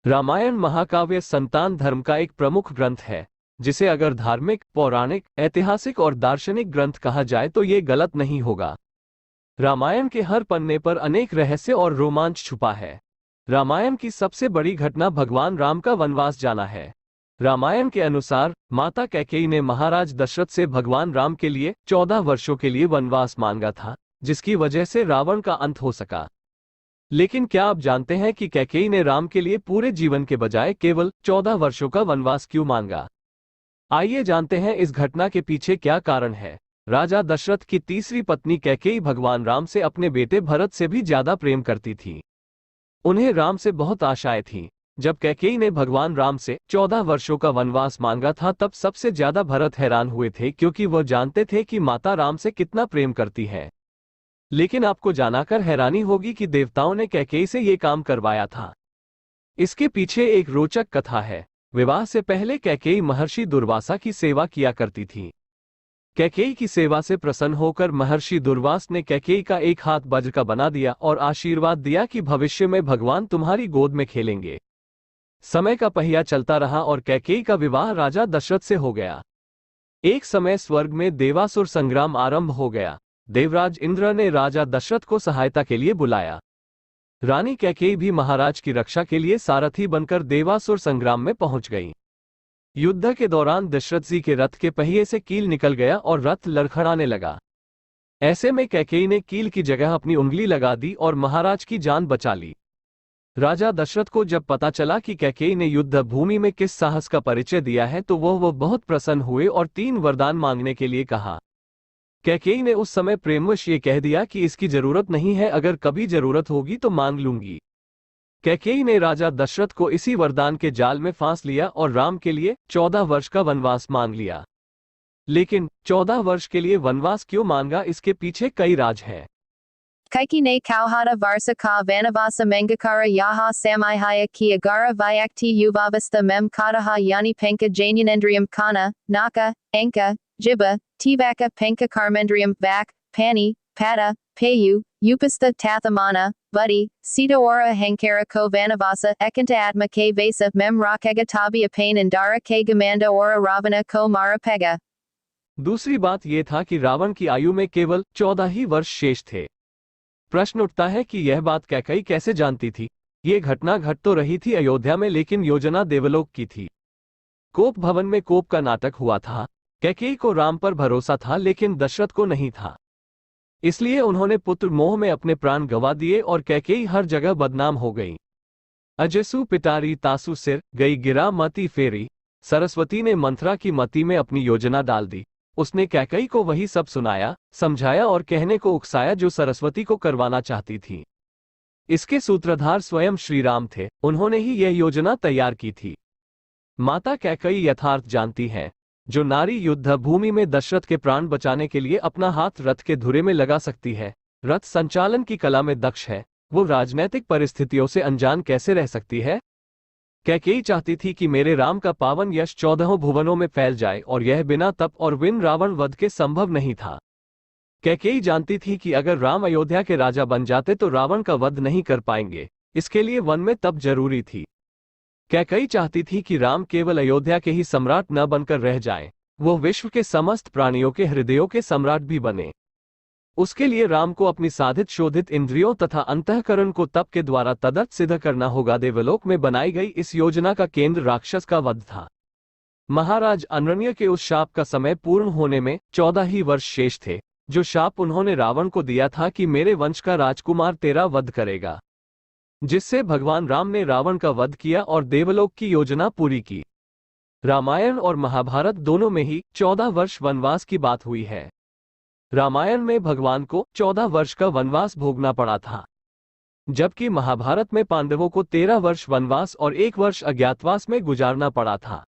रामायण महाकाव्य संतान धर्म का एक प्रमुख ग्रंथ है, जिसे अगर धार्मिक, पौराणिक, ऐतिहासिक और दार्शनिक ग्रंथ कहा जाए तो ये गलत नहीं होगा। रामायण के हर पन्ने पर अनेक रहस्य और रोमांच छुपा है। रामायण की सबसे बड़ी घटना भगवान राम का वनवास जाना है। रामायण के अनुसार माता कैकेयी ने महाराज दशरथ से भगवान राम के लिए 14 वर्षों के लिए वनवास मांगा था, जिसकी वजह से रावण का अंत हो सका। लेकिन क्या आप जानते हैं कि कैकेयी ने राम के लिए पूरे जीवन के बजाय केवल 14 वर्षों का वनवास क्यों मांगा? आइए जानते हैं इस घटना के पीछे क्या कारण है। राजा दशरथ की तीसरी पत्नी कैकेयी भगवान राम से अपने बेटे भरत से भी ज्यादा प्रेम करती थी। उन्हें राम से बहुत आशाएं थीं। जब कैकेयी ने भगवान राम से 14 वर्षों का वनवास मांगा था, तब सबसे ज्यादा भरत हैरान हुए थे, क्योंकि वह जानते थे कि माता राम से कितना प्रेम करती है। लेकिन आपको जानकर हैरानी होगी कि देवताओं ने कैकेयी से ये काम करवाया था। इसके पीछे एक रोचक कथा है। विवाह से पहले कैकेयी महर्षि दुर्वासा की सेवा किया करती थी। कैकेयी की सेवा से प्रसन्न होकर महर्षि दुर्वास ने कैकेयी का एक हाथ वज्र का बना दिया और आशीर्वाद दिया कि भविष्य में भगवान तुम्हारी गोद में खेलेंगे। समय का पहिया चलता रहा और कैकेयी का विवाह राजा दशरथ से हो गया। एक समय स्वर्ग में देवासुर संग्राम आरंभ हो गया। देवराज इंद्र ने राजा दशरथ को सहायता के लिए बुलाया। रानी कैकेयी भी महाराज की रक्षा के लिए सारथी बनकर देवासुर संग्राम में पहुंच गई। युद्ध के दौरान दशरथ जी के रथ के पहिए से कील निकल गया और रथ लड़खड़ाने लगा। ऐसे में कैकेयी ने कील की जगह अपनी उंगली लगा दी और महाराज की जान बचा ली। राजा दशरथ को जब पता चला कि कैकेयी ने युद्ध भूमि में किस साहस का परिचय दिया है, तो वह बहुत प्रसन्न हुए और 3 वरदान मांगने के लिए कहा। कैकेयी ने उस समय प्रेमवश ये कह दिया कि इसकी जरूरत नहीं है, अगर कभी जरूरत होगी तो मांग लूंगी। कैकेयी ने राजा दशरथ को इसी वरदान के जाल में फांस लिया और राम के लिए 14 वर्ष का वनवास मांग लिया। लेकिन 14 वर्ष के लिए वनवास क्यों मांगा, इसके पीछे कई राज हैं। Kaiki ne kauhata varsa ka vanavasa mangakara yaha samihaya ki agara vyakti uvavasta mem kataha yani penka janyanendrium kana, naka, enka, jibba, tivaka penka karmendrium vak, pani, pata, payu, upasta tathamana, buddy, sita ora hankara ko vanavasa ekanta atma ke vasa mem rakega tabi apain andara ke gamanda ora ravana ko marapega। दूसरी बात यह था कि रावण की आयु में केवल 14 ही वर्ष शेष थे। प्रश्न उठता है कि यह बात कैकेयी कैसे जानती थी? ये घटना घट तो रही थी अयोध्या में, लेकिन योजना देवलोक की थी। कोप भवन में कोप का नाटक हुआ था। कैकेयी को राम पर भरोसा था, लेकिन दशरथ को नहीं था। इसलिए उन्होंने पुत्र मोह में अपने प्राण गंवा दिए और कैकेयी हर जगह बदनाम हो गई। अजसू पिटारी तासु सिर गई गिरा मती फेरी। सरस्वती ने मंथरा की मती में अपनी योजना डाल दी। उसने कैकेयी को वही सब सुनाया, समझाया और कहने को उकसाया जो सरस्वती को करवाना चाहती थी। इसके सूत्रधार स्वयं श्री राम थे। उन्होंने ही यह योजना तैयार की थी। माता कैकेयी यथार्थ जानती हैं। जो नारी युद्ध भूमि में दशरथ के प्राण बचाने के लिए अपना हाथ रथ के धुरे में लगा सकती है, रथ संचालन की कला में दक्ष है, वो राजनैतिक परिस्थितियों से अनजान कैसे रह सकती है? कैकेयी चाहती थी कि मेरे राम का पावन यश 14 भुवनों में फैल जाए, और यह बिना तप और विन रावण वध के संभव नहीं था। कैकेयी जानती थी कि अगर राम अयोध्या के राजा बन जाते तो रावण का वध नहीं कर पाएंगे। इसके लिए वन में तप जरूरी थी। कैकेयी चाहती थी कि राम केवल अयोध्या के ही सम्राट न बनकर रह जाएं, वो विश्व के समस्त प्राणियों के हृदयों के सम्राट भी बने। उसके लिए राम को अपनी साधित शोधित इंद्रियों तथा अंतःकरण को तप के द्वारा तदर्थ सिद्ध करना होगा। देवलोक में बनाई गई इस योजना का केंद्र राक्षस का वध था। महाराज अनरण्य के उस शाप का समय पूर्ण होने में 14 ही वर्ष शेष थे, जो शाप उन्होंने रावण को दिया था कि मेरे वंश का राजकुमार तेरा वध करेगा, जिससे भगवान राम ने रावण का वध किया और देवलोक की योजना पूरी की। रामायण और महाभारत दोनों में ही 14 वर्ष वनवास की बात हुई है। रामायण में भगवान को 14 वर्ष का वनवास भोगना पड़ा था, जबकि महाभारत में पांडवों को 13 वर्ष वनवास और 1 वर्ष अज्ञातवास में गुजारना पड़ा था।